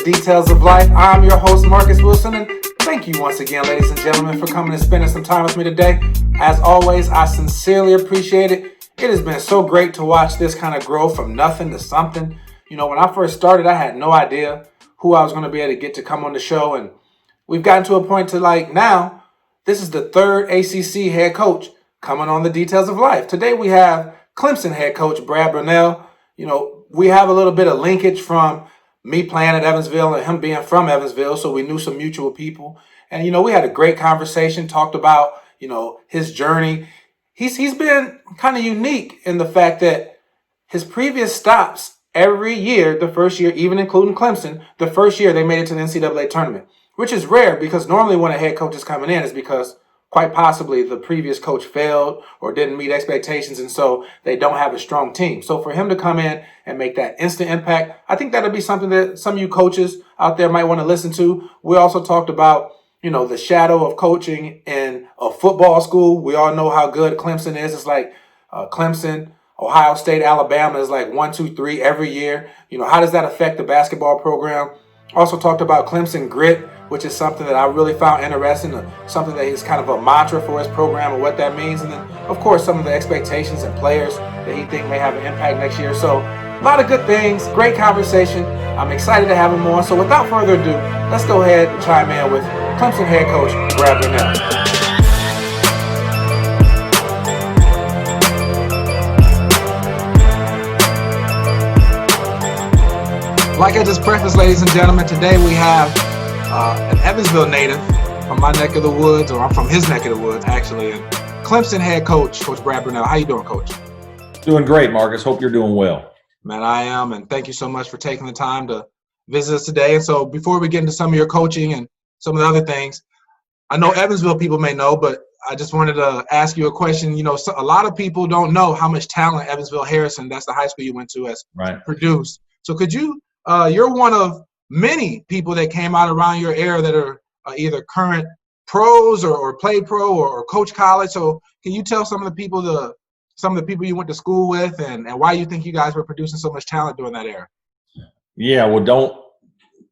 Details of Life. I'm your host, Marcus Wilson, and thank you once again, ladies and gentlemen, for coming and spending some time with me today. As always, I sincerely appreciate it. It has been so great to watch this kind of grow from nothing to something. You know, when I first started, I had no idea who I was going to be able to get to come on the show, and we've gotten to a point to now, this is the third ACC head coach coming on the Details of Life. Today we have Clemson head coach Brad Brownell. You know, we have a little bit of linkage from me playing at Evansville and him being from Evansville, so we knew some mutual people. And, you know, we had a great conversation, talked about, you know, his journey. He's been kind of unique in the fact that his previous stops every year, the first year, even including Clemson, the first year they made it to the NCAA tournament, which is rare because normally when a head coach is coming in is because quite possibly the previous coach failed or didn't meet expectations, and so they don't have a strong team. So for him to come in and make that instant impact, I think that'll be something that some of you coaches out there might want to listen to. We also talked about, you know, the shadow of coaching in a football school. We all know how good Clemson is. It's like Clemson, Ohio State, Alabama is like 1, 2, 3 every year. You know, how does that affect the basketball program? Also talked about Clemson grit, which is something that I really found interesting, something that is kind of a mantra for his program and what that means. And then, of course, some of the expectations and players that he think may have an impact next year. So a lot of good things, great conversation. I'm excited to have him on. So without further ado, let's go ahead and chime in with Clemson head coach Brad Brownell. Like I just prefaced, ladies and gentlemen, today we have an Evansville native from my neck of the woods, or I'm from his neck of the woods, actually, and Clemson head coach, Coach Brad Brownell. How you doing, Coach? Doing great, Marcus. Hope you're doing well. Man, I am, and thank you so much for taking the time to visit us today. And so before we get into some of your coaching and some of the other things, I know Evansville people may know, but I just wanted to ask you a question. You know, a lot of people don't know how much talent Evansville Harrison, that's the high school you went to, has produced. So could you you're one of many people that came out around your era that are either current pros or played pro or coach college. So can you tell some of the people you went to school with and why you think you guys were producing so much talent during that era? Yeah, well,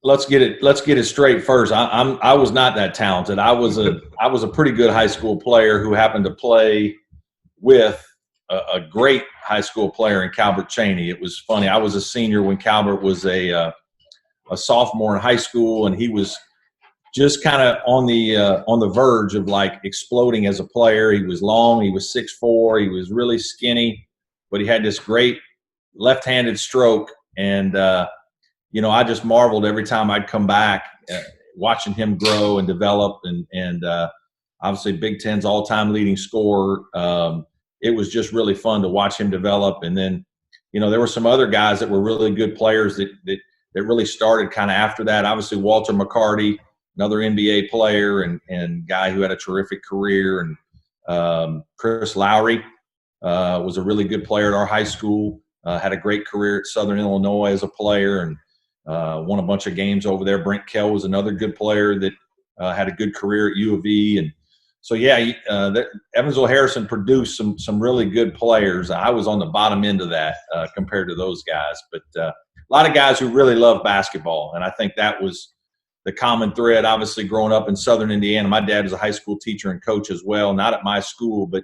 let's get it straight first. I was not that talented. I was a pretty good high school player who happened to play with a great high school player in Calbert Cheney. It was funny. I was a senior when Calbert was a sophomore in high school, and he was just kind of on the verge of like exploding as a player. He was long. He was 6'4". He was really skinny, but he had this great left-handed stroke. And you know, I just marveled every time I'd come back, watching him grow and develop. And obviously, Big Ten's all-time leading scorer. It was just really fun to watch him develop. And then, you know, there were some other guys that were really good players that really started kind of after that. Obviously, Walter McCarty, another NBA player and guy who had a terrific career. And Chris Lowry was a really good player at our high school, had a great career at Southern Illinois as a player and won a bunch of games over there. Brent Kell was another good player that had a good career at U of E. And so, yeah, Evansville Harrison produced some really good players. I was on the bottom end of that compared to those guys. But a lot of guys who really love basketball, and I think that was the common thread. Obviously, growing up in Southern Indiana, my dad was a high school teacher and coach as well, not at my school, but,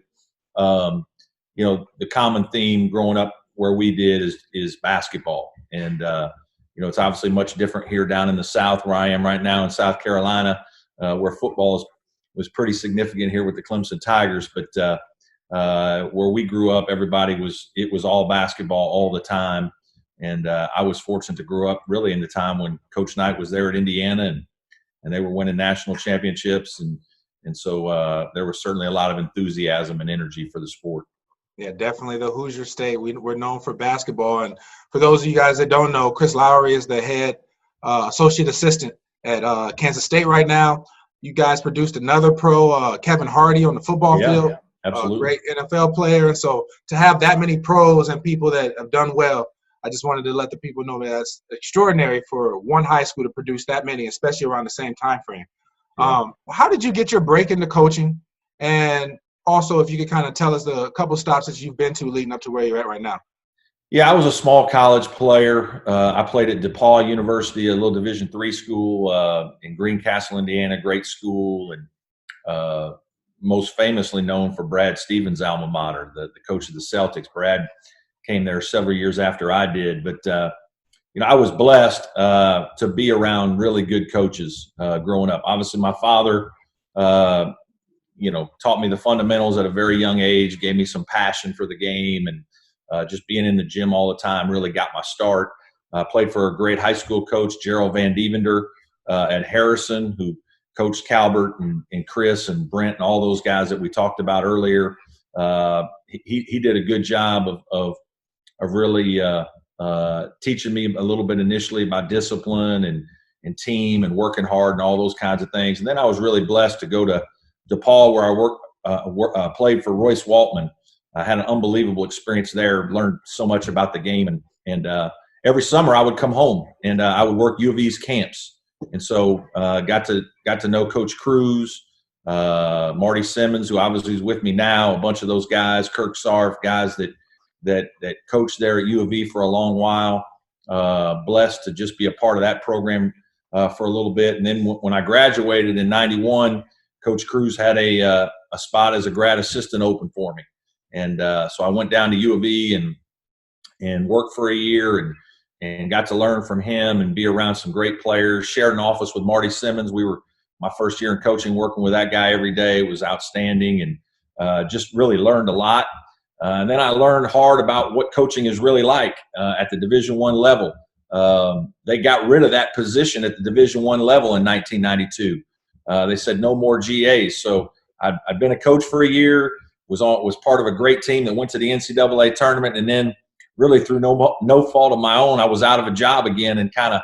you know, the common theme growing up where we did is basketball. And, you know, it's obviously much different here down in the South where I am right now in South Carolina, where football was pretty significant here with the Clemson Tigers, but where we grew up, it was all basketball all the time. And I was fortunate to grow up really in the time when Coach Knight was there at Indiana and they were winning national championships. And so there was certainly a lot of enthusiasm and energy for the sport. Yeah, definitely the Hoosier State. We're known for basketball. And for those of you guys that don't know, Chris Lowry is the head associate assistant at Kansas State right now. You guys produced another pro, Kevin Hardy, on the football field. Yeah, absolutely. Great NFL player. And so to have that many pros and people that have done well, I just wanted to let the people know that that's extraordinary for one high school to produce that many, especially around the same time frame. Yeah. How did you get your break into coaching? And also, if you could kind of tell us a couple stops that you've been to leading up to where you're at right now. Yeah, I was a small college player. I played at DePaul University, a little Division III school in Greencastle, Indiana, great school, and uh, most famously known for Brad Stevens' alma mater, the coach of the Celtics. Brad came there several years after I did, but I was blessed to be around really good coaches growing up. Obviously, my father, uh, taught me the fundamentals at a very young age, gave me some passion for the game, and just being in the gym all the time really got my start. Played for a great high school coach, Gerald Van Devender at Harrison, who coached Calbert and Chris and Brent and all those guys that we talked about earlier. He did a good job of really teaching me a little bit initially about discipline and team and working hard and all those kinds of things. And then I was really blessed to go to DePaul, where I played for Royce Waltman. I had an unbelievable experience there. Learned so much about the game, and every summer I would come home and I would work U of E's camps, and so got to know Coach Cruz, Marty Simmons, who obviously is with me now. A bunch of those guys, Kirk Sarf, guys that coached there at U of E for a long while. Blessed to just be a part of that program for a little bit, and then when I graduated in '91. Coach Cruz had a spot as a grad assistant open for me, and so I went down to U of E and worked for a year and got to learn from him and be around some great players. Shared an office with Marty Simmons. We were my first year in coaching, working with that guy every day. It was outstanding, and just really learned a lot. And then I learned hard about what coaching is really like at the Division I level. They got rid of that position at the Division I level in 1992. They said no more GAs. So I'd been a coach for a year, was part of a great team that went to the NCAA tournament, and then really through no fault of my own, I was out of a job again and kind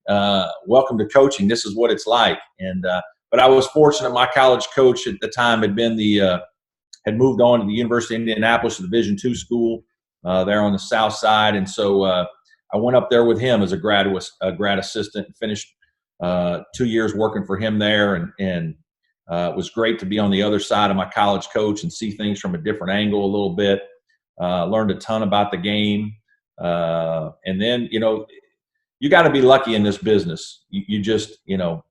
of welcome to coaching. This is what it's like. And but I was fortunate. My college coach at the time had moved on to the University of Indianapolis, a Division II school there on the south side, and so I went up there with him as a grad assistant and finished 2 years working for him there, and it was great to be on the other side of my college coach and see things from a different angle a little bit. Learned a ton about the game, and then you got to be lucky in this business. You just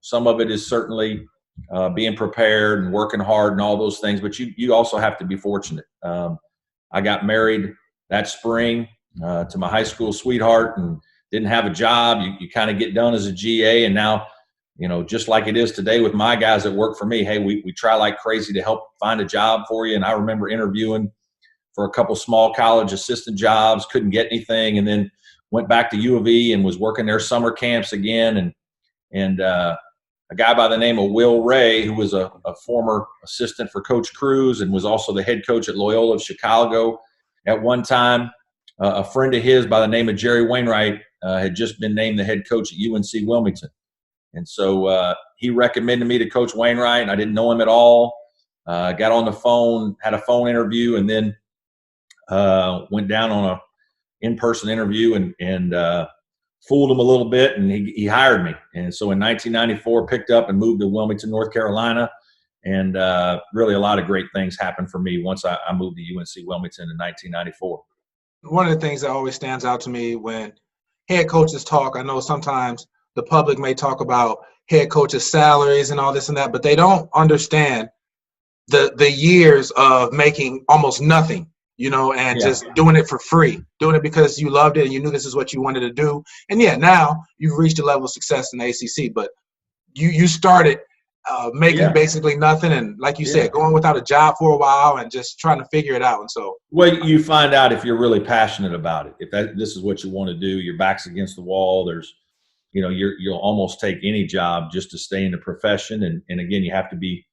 some of it is certainly being prepared and working hard and all those things, but you also have to be fortunate. I got married that spring to my high school sweetheart and didn't have a job. You kind of get done as a GA, and now, just like it is today with my guys that work for me, hey, we try like crazy to help find a job for you. And I remember interviewing for a couple small college assistant jobs, couldn't get anything, and then went back to U of E and was working their summer camps again. And a guy by the name of Will Ray, who was a former assistant for Coach Cruz and was also the head coach at Loyola of Chicago at one time. A friend of his by the name of Jerry Wainwright had just been named the head coach at UNC Wilmington. And so he recommended me to Coach Wainwright, and I didn't know him at all. Got on the phone, had a phone interview, and then went down on a in-person interview and fooled him a little bit, and he hired me. And so in 1994, picked up and moved to Wilmington, North Carolina. And really a lot of great things happened for me once I moved to UNC Wilmington in 1994. One of the things that always stands out to me when head coaches talk, I know sometimes the public may talk about head coaches' salaries and all this and that, but they don't understand the years of making almost nothing, and just doing it for free, doing it because you loved it and you knew this is what you wanted to do. And now you've reached a level of success in the ACC, but you started making basically nothing, and like you said, going without a job for a while and just trying to figure it out. And so, well, you find out if you're really passionate about it. If this is what you want to do, your back's against the wall. There's, you'll almost take any job just to stay in the profession. And again, you have to be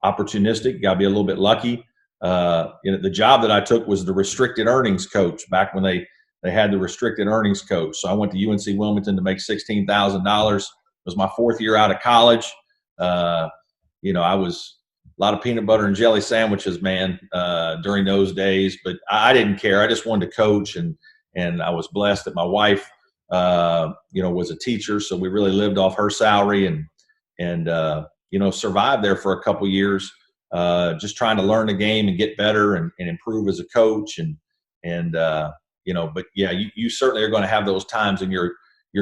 opportunistic. You got to be a little bit lucky. The job that I took was the restricted earnings coach back when they had the restricted earnings coach. So I went to UNC Wilmington to make $16,000. It was my fourth year out of college. I was a lot of peanut butter and jelly sandwiches, man, during those days, but I didn't care. I just wanted to coach, and I was blessed that my wife, was a teacher. So we really lived off her salary and survived there for a couple years, just trying to learn the game and get better and improve as a coach. And But yeah, you certainly are going to have those times in your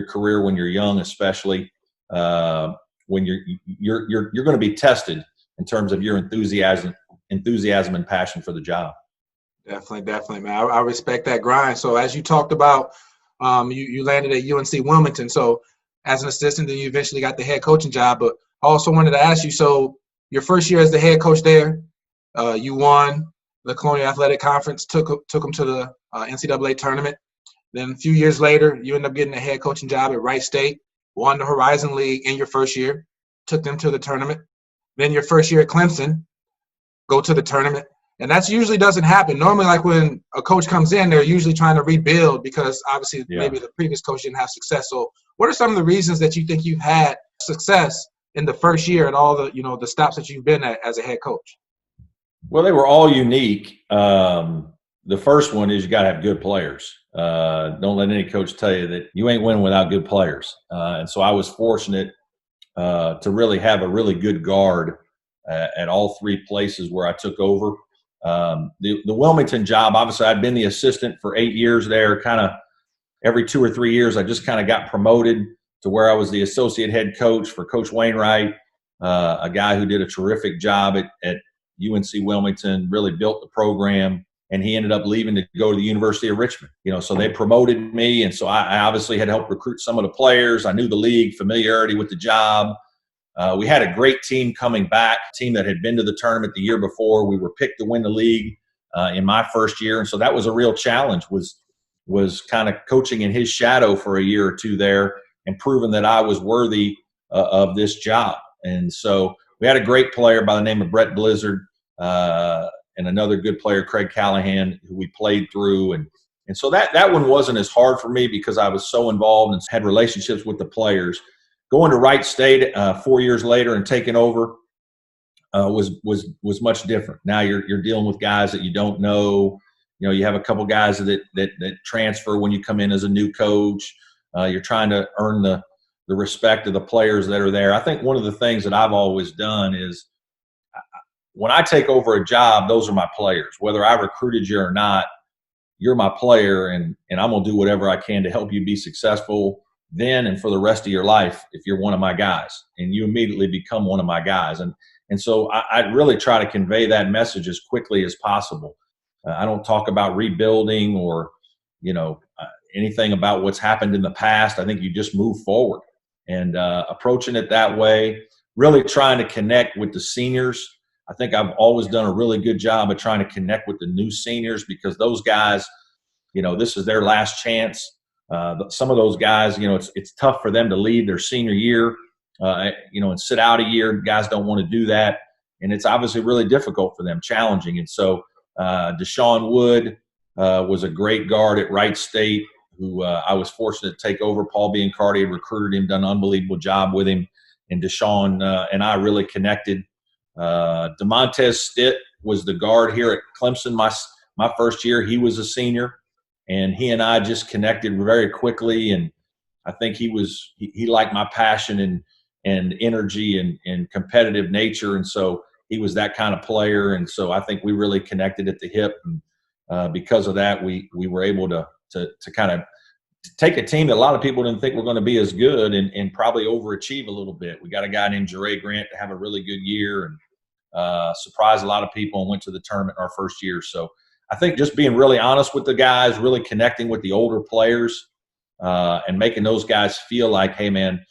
career when you're young, especially when you're going to be tested in terms of your enthusiasm and passion for the job. Definitely, man. I respect that grind. So as you talked about, you landed at UNC Wilmington. So as an assistant, then you eventually got the head coaching job. But I also wanted to ask you, so your first year as the head coach there, you won the Colonial Athletic Conference, took them to the NCAA tournament. Then a few years later, you end up getting a head coaching job at Wright State, won the Horizon League in your first year, took them to the tournament. Then your first year at Clemson, go to the tournament. And that usually doesn't happen. Normally, like when a coach comes in, they're usually trying to rebuild because obviously maybe the previous coach didn't have success. So what are some of the reasons that you think you've had success in the first year and all the, the stops that you've been at as a head coach? Well, they were all unique. The first one is you got to have good players. Don't let any coach tell you that you ain't winning without good players. And so I was fortunate to really have a really good guard at all three places where I took over. The Wilmington job, obviously I'd been the assistant for 8 years there. Kind of every 2 or 3 years, I just kind of got promoted to where I was the associate head coach for Coach Wainwright, a guy who did a terrific job at UNC Wilmington, really built the program, and he ended up leaving to go to the University of Richmond. So they promoted me, and so I obviously had helped recruit some of the players. I knew the league, familiarity with the job. We had a great team coming back, a team that had been to the tournament the year before. We were picked to win the league in my first year, and so that was a real challenge, was kind of coaching in his shadow for a year or two there and proving that I was worthy of this job. And so we had a great player by the name of Brett Blizzard and another good player, Craig Callahan, who we played through. And so that one wasn't as hard for me because I was so involved and had relationships with the players. Going to Wright State 4 years later and taking over was much different. Now you're dealing with guys that you don't know. You have a couple guys that transfer when you come in as a new coach. You're trying to earn the respect of the players that are there. I think one of the things that I've always done is when I take over a job, those are my players. Whether I recruited you or not, you're my player, and I'm going to do whatever I can to help you be successful then and for the rest of your life if you're one of my guys, and you immediately become one of my guys. And so I really try to convey that message as quickly as possible. I don't talk about rebuilding or, anything about what's happened in the past. I think you just move forward and approaching it that way, really trying to connect with the seniors. I think I've always done a really good job of trying to connect with the new seniors because those guys, this is their last chance. Some of those guys, it's tough for them to leave their senior year, and sit out a year. Guys don't want to do that. And it's obviously really difficult for them, challenging. And so Deshaun Wood was a great guard at Wright State who I was fortunate to take over. Paul Biancardi had recruited him, done an unbelievable job with him. And Deshaun and I really connected. DeMontez Stitt was the guard here at Clemson my first year. He was a senior. And he and I just connected very quickly, and I think he liked my passion and energy and competitive nature, and so he was that kind of player. And so I think we really connected at the hip, and because of that, we were able to kind of take a team that a lot of people didn't think were going to be as good and probably overachieve a little bit. We got a guy named Jeray Grant to have a really good year and surprise a lot of people and went to the tournament in our first year. So I think just being really honest with the guys, really connecting with the older players, and making those guys feel like, hey, man,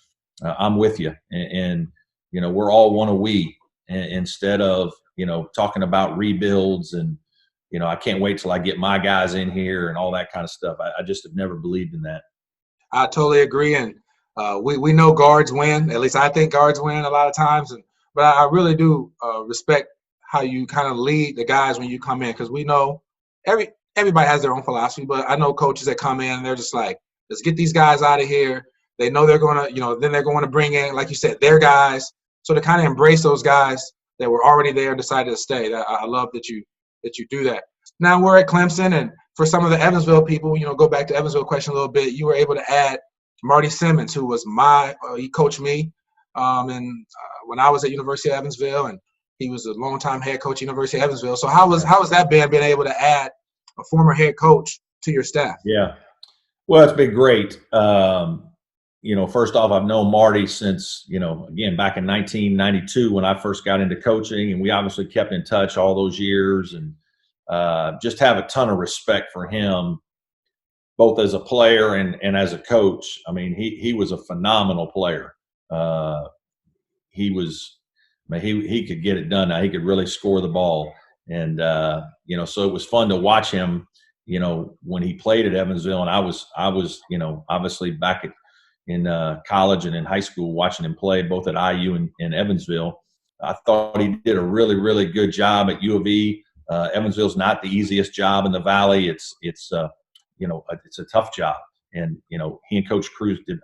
I'm with you. And we're all one of we, instead of, talking about rebuilds and, I can't wait till I get my guys in here and all that kind of stuff. I just have never believed in that. I totally agree. And we know guards win. At least I think guards win a lot of times. But I really do respect how you kind of lead the guys when you come in, because we know everybody has their own philosophy. But I know coaches that come in and they're just like, let's get these guys out of here. They know they're going to, then they're going to bring in, like you said, their guys. So to kind of embrace those guys that were already there and decided to stay. I love that you do that. Now we're at Clemson, and for some of the Evansville people, go back to Evansville question a little bit. You were able to add Marty Simmons, who was he coached me, and when I was at University of Evansville, and he was a longtime head coach at University of Evansville. So how was that being able to add a former head coach to your staff? Yeah. Well, it's been great. First off, I've known Marty since, again, back in 1992 when I first got into coaching, and we obviously kept in touch all those years, and just have a ton of respect for him, both as a player and as a coach. I mean, he was a phenomenal player. He was, I mean, he could get it done. Now he could really score the ball. And, so it was fun to watch him, when he played at Evansville. And I was, obviously back in college and in high school watching him play both at IU and Evansville. I thought he did a really, really good job at U of E. Evansville's not the easiest job in the Valley. It's a tough job. And, he and Coach Cruz had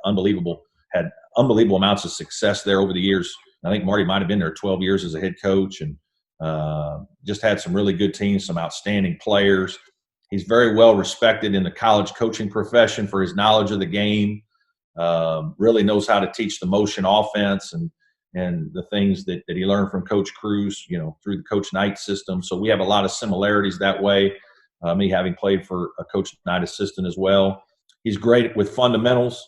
unbelievable amounts of success there over the years. I think Marty might have been there 12 years as a head coach, and just had some really good teams, some outstanding players. He's very well respected in the college coaching profession for his knowledge of the game. Really knows how to teach the motion offense and the things that he learned from Coach Cruz, through the Coach Knight system. So we have a lot of similarities that way. Me having played for a Coach Knight assistant as well. He's great with fundamentals.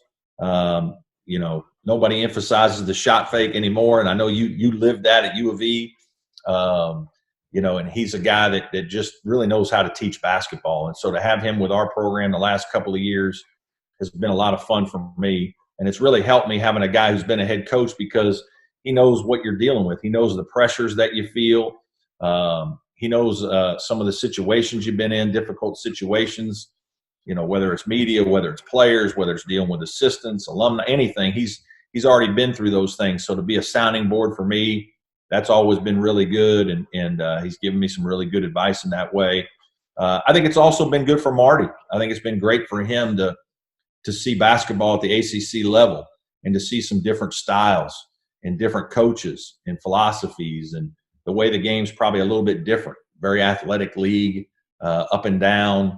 Nobody emphasizes the shot fake anymore, and I know you lived that at U of E. And he's a guy that just really knows how to teach basketball. And so to have him with our program the last couple of years has been a lot of fun for me. And it's really helped me having a guy who's been a head coach, because he knows what you're dealing with. He knows the pressures that you feel. He knows some of the situations you've been in, difficult situations, whether it's media, whether it's players, whether it's dealing with assistants, alumni, anything. He's already been through those things. So to be a sounding board for me, that's always been really good. And he's given me some really good advice in that way. I think it's also been good for Marty. I think it's been great for him to see basketball at the ACC level and to see some different styles and different coaches and philosophies, and the way the game's probably a little bit different. Very athletic league, up and down.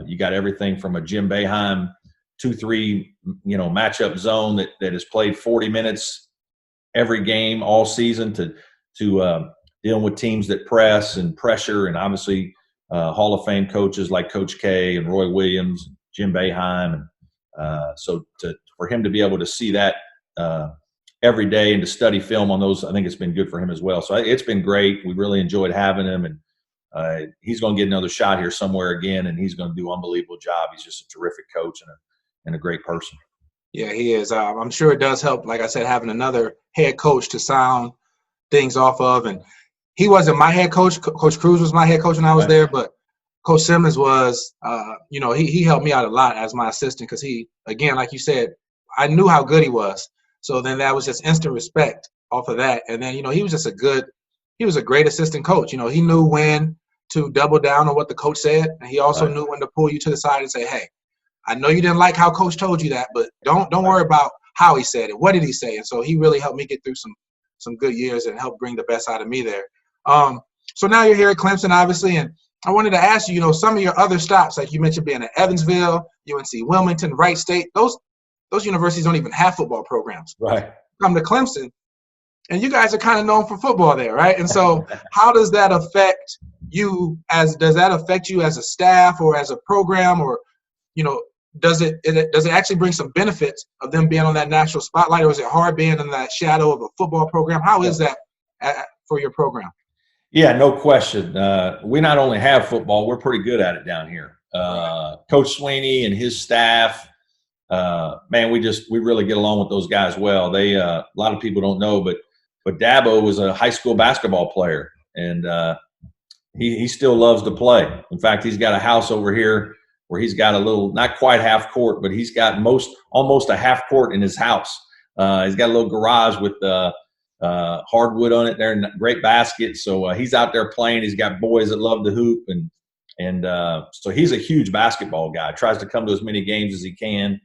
You got everything from a Jim Boeheim 2-3, matchup zone that has played 40 minutes every game all season to dealing with teams that press and pressure, and obviously Hall of Fame coaches like Coach K and Roy Williams, Jim Boeheim. And so for him to be able to see that every day and to study film on those, I think it's been good for him as well. So it's been great. We really enjoyed having him, and he's going to get another shot here somewhere again, and he's going to do an unbelievable job. He's just a terrific coach and a great person. Yeah, he is. I'm sure it does help, like I said, having another head coach to sound things off of. And he wasn't my head coach. Coach Cruz was my head coach when I was there, but Coach Simmons was, he helped me out a lot as my assistant, because he, again, like you said, I knew how good he was. So then that was just instant respect off of that. And then, he was just he was a great assistant coach. He knew when to double down on what the coach said. And he also knew when to pull you to the side and say, hey, I know you didn't like how coach told you that, but don't worry about how he said it. What did he say? And so he really helped me get through some good years and helped bring the best out of me there. So now you're here at Clemson, obviously, and I wanted to ask you, some of your other stops, like you mentioned being at Evansville, UNC Wilmington, Wright State, those universities don't even have football programs. Right. Come to Clemson, and you guys are kind of known for football there, right? And so how does that affect you as a staff or as a program, or, does it actually bring some benefits of them being on that national spotlight, or is it hard being in that shadow of a football program? How is that for your program? Yeah, no question. We not only have football, we're pretty good at it down here. Coach Sweeney and his staff, man, we really get along with those guys well. They a lot of people don't know, but Dabo was a high school basketball player, and he still loves to play. In fact, he's got a house over here where he's got a little, not quite half court, but he's got almost a half court in his house. He's got a little garage with hardwood on it there, and great basket. So he's out there playing. He's got boys that love to hoop, and so he's a huge basketball guy. Tries to come to as many games as he can.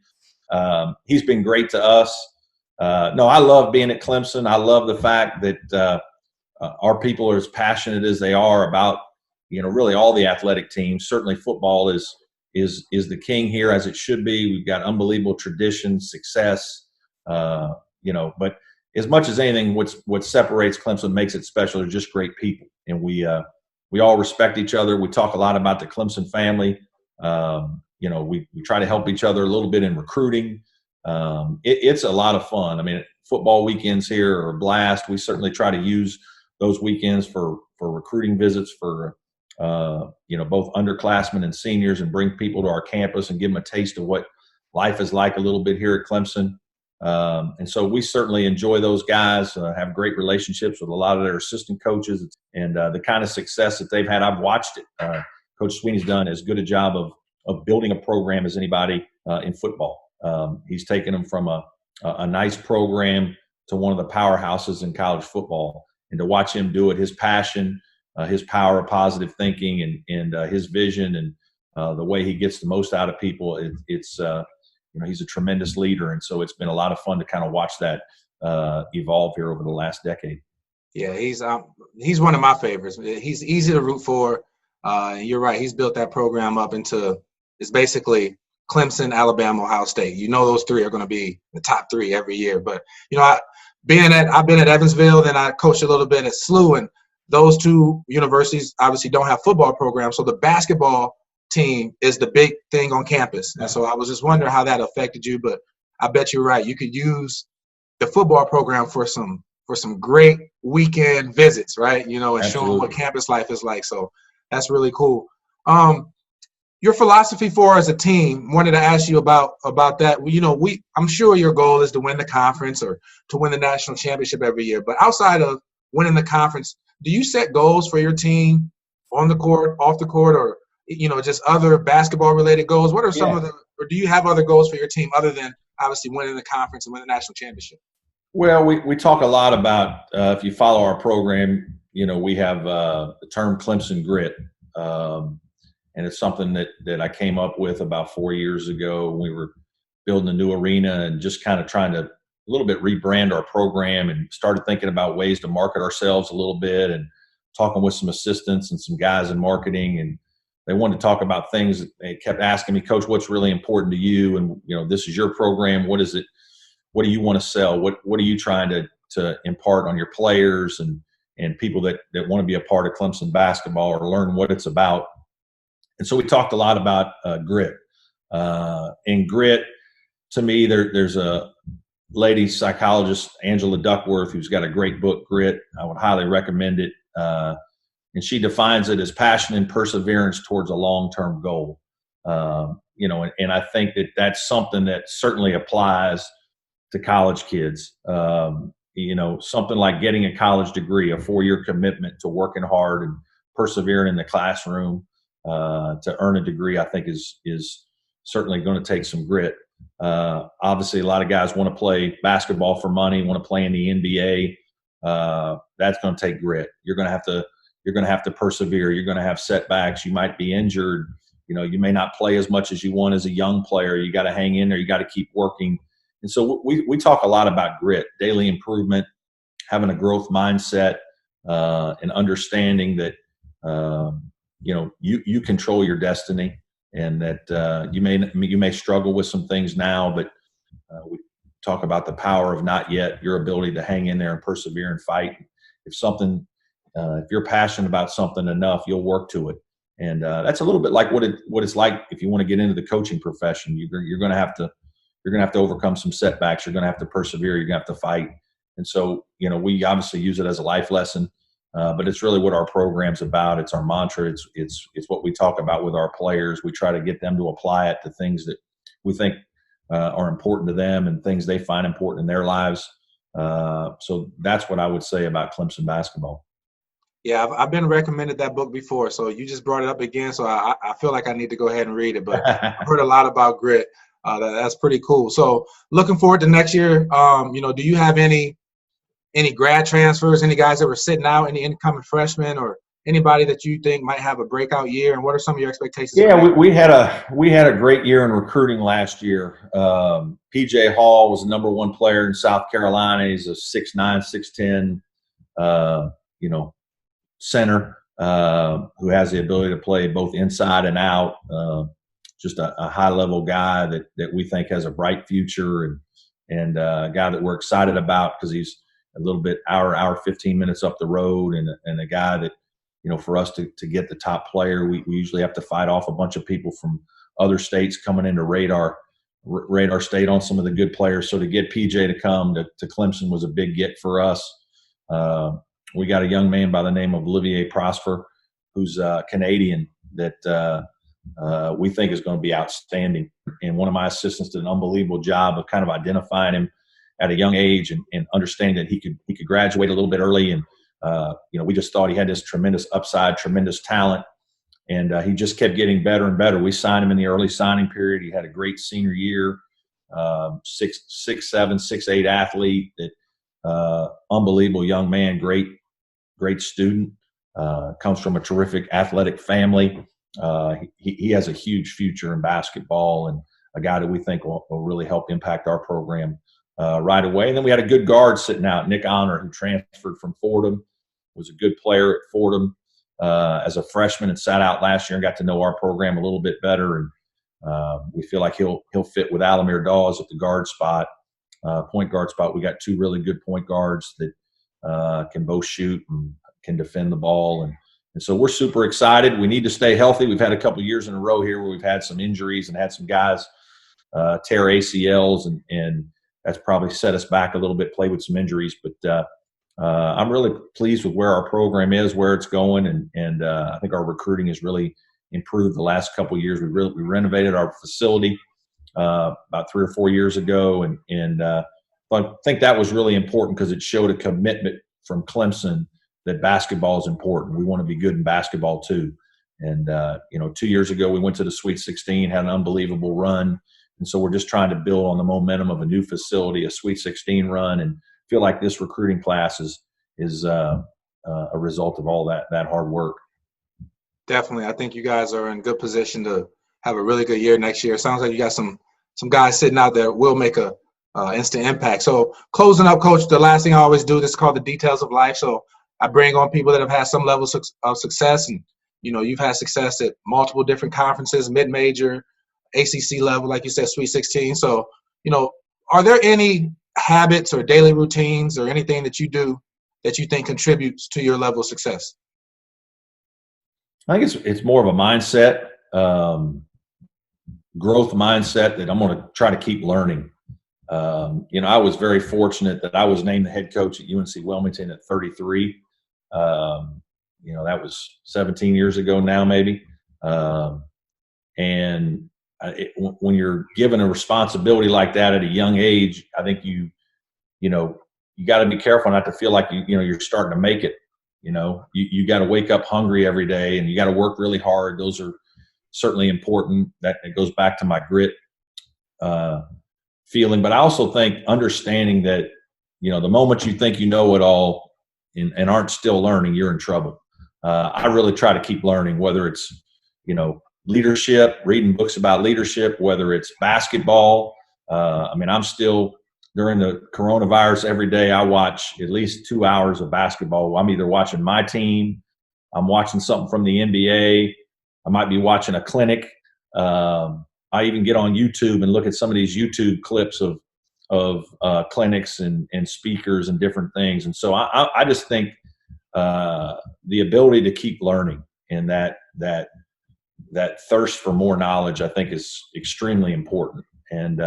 He's been great to us. No, I love being at Clemson. I love the fact that our people are as passionate as they are about, really all the athletic teams. Certainly football is the king here, as it should be. We've got unbelievable tradition, success, but as much as anything, what separates Clemson, makes it special, are just great people. And we all respect each other. We talk a lot about the Clemson family. We try to help each other a little bit in recruiting. It's a lot of fun. I mean, football weekends here are a blast. We certainly try to use those weekends for recruiting visits for both underclassmen and seniors, and bring people to our campus and give them a taste of what life is like a little bit here at Clemson. And so we certainly enjoy those guys, have great relationships with a lot of their assistant coaches, and the kind of success that they've had. I've watched it. Coach Sweeney's done as good a job of building a program as anybody in football. He's taken them from a nice program to one of the powerhouses in college football. And to watch him do it, his passion, his power of positive thinking, and his vision, and the way he gets the most out of people, he's a tremendous leader. And so it's been a lot of fun to kind of watch that evolve here over the last decade. Yeah, he's one of my favorites. He's easy to root for. You're right. He's built that program up into, it's basically Clemson, Alabama, Ohio State. Those three are going to be the top three every year. But, I've been at Evansville, then I coached a little bit at SLU, and those two universities obviously don't have football programs. So the basketball team is the big thing on campus. And so I was just wondering how that affected you, but I bet you're right. You could use the football program for some great weekend visits, right? And show them what campus life is like. So that's really cool. Your philosophy for as a team, wanted to ask you about that. I'm sure your goal is to win the conference or to win the national championship every year. But outside of winning the conference, do you set goals for your team on the court, off the court, or just other basketball related goals? What are some of or do you have other goals for your team other than obviously winning the conference and winning the national championship? Well, we talk a lot about, if you follow our program, we have the term Clemson grit. And it's something that I came up with about 4 years ago. We were building a new arena and just kind of trying to a little bit rebrand our program, and started thinking about ways to market ourselves a little bit, and talking with some assistants and some guys in marketing. And they wanted to talk about things. They kept asking me, Coach, what's really important to you? And, this is your program. What is it? What do you want to sell? What are you trying to impart on your players and people that want to be a part of Clemson basketball or learn what it's about? And so we talked a lot about grit. And grit, to me, there's a lady psychologist, Angela Duckworth, who's got a great book, Grit. I would highly recommend it. And she defines it as passion and perseverance towards a long-term goal. And I think that's something that certainly applies to college kids. Something like getting a college degree, a 4-year commitment to working hard and persevering in the classroom to earn a degree, I think is certainly going to take some grit. Obviously, a lot of guys want to play basketball for money, want to play in the NBA. That's going to take grit. You're going to have to persevere. You're going to have setbacks. You might be injured. You may not play as much as you want as a young player. You got to hang in there. You got to keep working. And so we talk a lot about grit, daily improvement, having a growth mindset, and understanding that you control your destiny, and that you may struggle with some things now, but we talk about the power of not yet, your ability to hang in there and persevere and fight. If you're passionate about something enough, you'll work to it. And that's a little bit like what it's like if you want to get into the coaching profession. You're going to have to overcome some setbacks. You're going to have to persevere. You're going to have to fight. And so, we obviously use it as a life lesson, but it's really what our program's about. It's our mantra. It's what we talk about with our players. We try to get them to apply it to things that we think are important to them and things they find important in their lives. So that's what I would say about Clemson basketball. Yeah, I've been recommended that book before, so you just brought it up again. So I feel like I need to go ahead and read it. But I've heard a lot about grit. That's pretty cool. So looking forward to next year. Do you have any grad transfers, any guys that were sitting out, any incoming freshmen, or anybody that you think might have a breakout year? And what are some of your expectations? Yeah, we had a great year in recruiting last year. PJ Hall was the number one player in South Carolina. He's a 6'9", 6'10", center who has the ability to play both inside and out. Just a high-level guy that we think has a bright future, and a guy that we're excited about because he's a little bit hour 15 minutes up the road, and a guy that for us to get the top player, we usually have to fight off a bunch of people from other states coming into radar state on some of the good players. So to get PJ to come to Clemson was a big get for us. We got a young man by the name of Olivier Prosper, who's Canadian, that we think is going to be outstanding. And one of my assistants did an unbelievable job of kind of identifying him at a young age and understanding that he could graduate a little bit early. And we just thought he had this tremendous upside, tremendous talent. And he just kept getting better and better. We signed him in the early signing period. He had a great senior year, 6'7", 6'8" athlete, that unbelievable young man, great student, comes from a terrific athletic family. He has a huge future in basketball, and a guy that we think will really help impact our program right away. And then we had a good guard sitting out, Nick Honor, who transferred from Fordham, was a good player at Fordham as a freshman and sat out last year and got to know our program a little bit better. And we feel like he'll fit with Alamir Dawes at the guard spot, point guard spot. We got two really good point guards that can both shoot and can defend the ball. And so we're super excited. We need to stay healthy. We've had a couple of years in a row here where we've had some injuries and had some guys tear ACLs, and that's probably set us back a little bit, play with some injuries. But I'm really pleased with where our program is, where it's going, and I think our recruiting has really improved the last couple of years. We renovated our facility about 3 or 4 years ago, and I think that was really important because it showed a commitment from Clemson that basketball is important. We want to be good in basketball too. And 2 years ago we went to the Sweet 16, had an unbelievable run, and so we're just trying to build on the momentum of a new facility, a Sweet 16 run, and feel like this recruiting class is a result of all that hard work. Definitely. I think you guys are in good position to have a really good year next year. It sounds like you got some guys sitting out there will make a instant impact. So closing up, Coach, the last thing I always do, this is called the details of life. So I bring on people that have had some level of success, and you've had success at multiple different conferences, mid-major, ACC level, like you said, Sweet 16. So, are there any habits or daily routines or anything that you do that you think contributes to your level of success? I think it's more of a mindset, growth mindset, that I'm going to try to keep learning. I was very fortunate that I was named the head coach at UNC Wilmington at 33. That was 17 years ago now, maybe. When you're given a responsibility like that at a young age, I think you got to be careful not to feel like you're starting to make it. You got to wake up hungry every day, and you got to work really hard. Those are certainly important. That it goes back to my grit feeling. But I also think understanding that the moment you think you know it all and aren't still learning, you're in trouble. I really try to keep learning, whether it's leadership, reading books about leadership, whether it's basketball. I'm still, during the coronavirus, every day I watch at least 2 hours of basketball. I'm either watching my team, I'm watching something from the NBA, I might be watching a clinic. I even get on YouTube and look at some of these YouTube clips of clinics and speakers and different things. And so I just think the ability to keep learning and that thirst for more knowledge, I think, is extremely important. And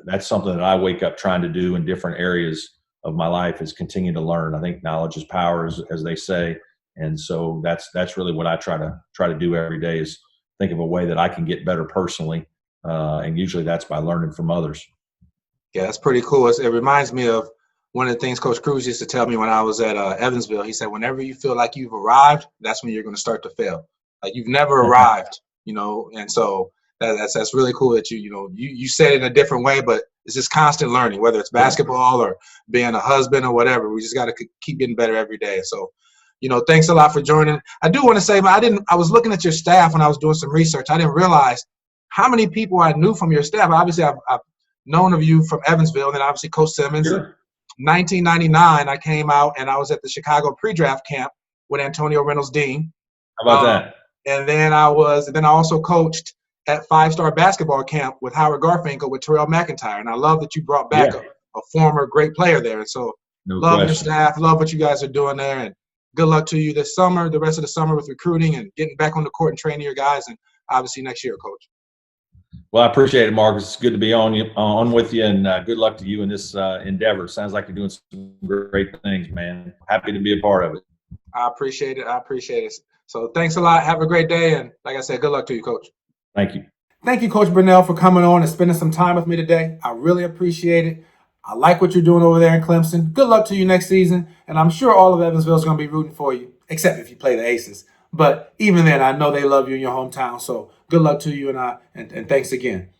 that's something that I wake up trying to do in different areas of my life, is continue to learn. I think knowledge is power, as they say. And so that's really what I try to do every day, is think of a way that I can get better personally. And usually that's by learning from others. Yeah, that's pretty cool. It reminds me of one of the things Coach Cruz used to tell me when I was at Evansville. He said, whenever you feel like you've arrived, that's when you're going to start to fail. Like, you've never arrived, and so that's really cool that you said it in a different way, but it's just constant learning, whether it's basketball or being a husband or whatever. We just got to keep getting better every day. So, thanks a lot for joining. I do want to say, I was looking at your staff when I was doing some research. I didn't realize how many people I knew from your staff. Obviously, I've known of you from Evansville, and then obviously Coach Simmons. Sure. 1999, I came out and I was at the Chicago pre-draft camp with Antonio Reynolds-Dean. How about that? And then I also coached at five-star basketball camp with Howard Garfinkel with Terrell McIntyre. And I love that you brought back a former great player there. And so love your staff, love what you guys are doing there. And good luck to you this summer, the rest of the summer with recruiting and getting back on the court and training your guys, and obviously next year, Coach. Well, I appreciate it, Marcus. It's good to be on with you, and good luck to you in this endeavor. Sounds like you're doing some great things, man. Happy to be a part of it. I appreciate it. So thanks a lot. Have a great day, and like I said, good luck to you, Coach. Thank you. Thank you, Coach Brownell, for coming on and spending some time with me today. I really appreciate it. I like what you're doing over there in Clemson. Good luck to you next season, and I'm sure all of Evansville is going to be rooting for you, except if you play the Aces. But even then, I know they love you in your hometown, so good luck to you, and thanks again.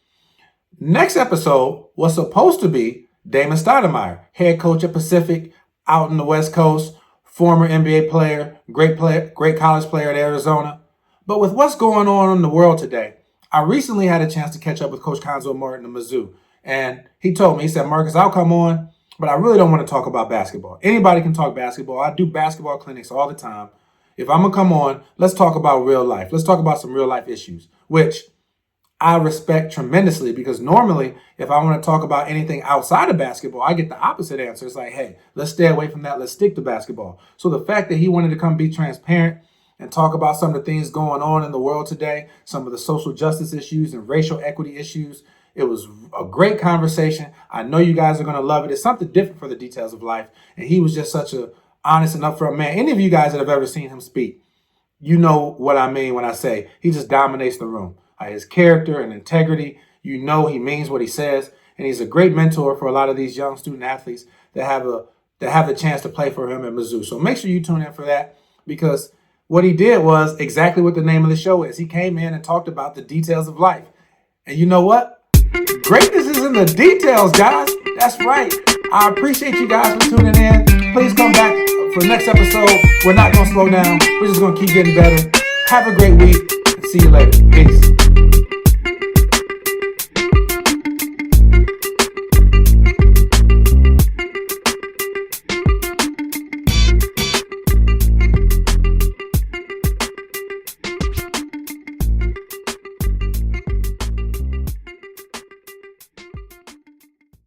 Next episode was supposed to be Damon Stoudemire, head coach at Pacific out in the West Coast, former NBA player, great college player at Arizona. But with what's going on in the world today, I recently had a chance to catch up with Coach Conzo Martin of Mizzou. And he told me, he said, Marcus, I'll come on, but I really don't want to talk about basketball. Anybody can talk basketball. I do basketball clinics all the time. If I'm going to come on, let's talk about real life. Let's talk about some real life issues, which I respect tremendously, because normally if I want to talk about anything outside of basketball, I get the opposite answer. It's like, hey, let's stay away from that. Let's stick to basketball. So the fact that he wanted to come be transparent and talk about some of the things going on in the world today, some of the social justice issues and racial equity issues, it was a great conversation. I know you guys are going to love it. It's something different for the details of life. And he was just such a honest and upfront man. Any of you guys that have ever seen him speak, you know what I mean when I say he just dominates the room. His character and integrity, you know he means what he says. And he's a great mentor for a lot of these young student athletes that have the chance to play for him at Mizzou. So make sure you tune in for that, because what he did was exactly what the name of the show is. He came in and talked about the details of life. And you know what? Greatness is in the details, guys. That's right. I appreciate you guys for tuning in. Please come back for the next episode. We're not going to slow down. We're just going to keep getting better. Have a great week, and see you later. Peace.